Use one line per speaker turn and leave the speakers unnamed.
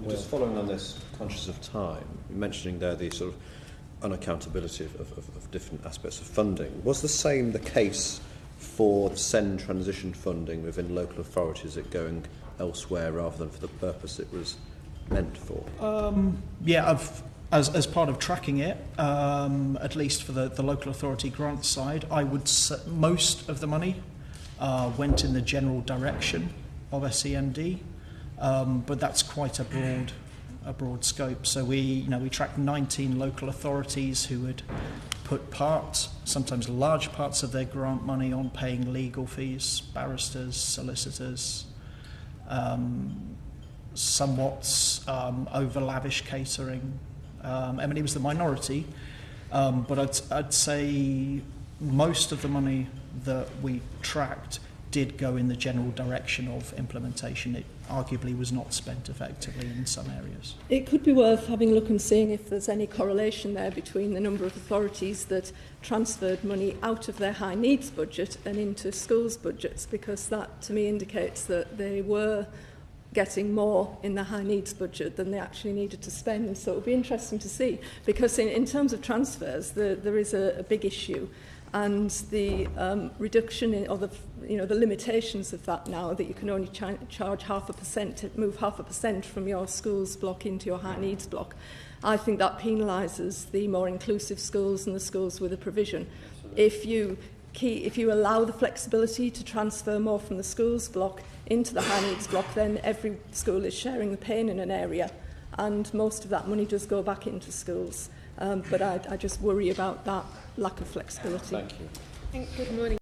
Just following on this, conscious of time, you're mentioning there the sort of unaccountability of different aspects of funding. Was the same the case for the SEND transition funding within local authorities, it going elsewhere rather than for the purpose it was meant for? As
part of tracking it, at least for the local authority grant side, I would say most of the money went in the general direction of SEND, but that's quite a broad scope. So we tracked 19 local authorities who had put sometimes large parts of their grant money on paying legal fees, barristers, solicitors, somewhat over lavish catering. It was the minority, but I'd say most of the money that we tracked did go in the general direction of implementation. It arguably was not spent effectively in some areas.
It could be worth having a look and seeing if there's any correlation there between the number of authorities that transferred money out of their high needs budget and into schools' budgets, because that to me indicates that they were getting more in the high needs budget than they actually needed to spend. And so it would be interesting to see, because in terms of transfers, there is a big issue. And the reduction the limitations of that now, that you can only charge 0.5%, move 0.5% from your schools block into your high needs block, I think that penalises the more inclusive schools and the schools with a provision. If you allow the flexibility to transfer more from the schools block into the high needs block, then every school is sharing the pain in an area, and most of that money does go back into schools. But I just worry about that lack of flexibility.
Thank you.
Good morning.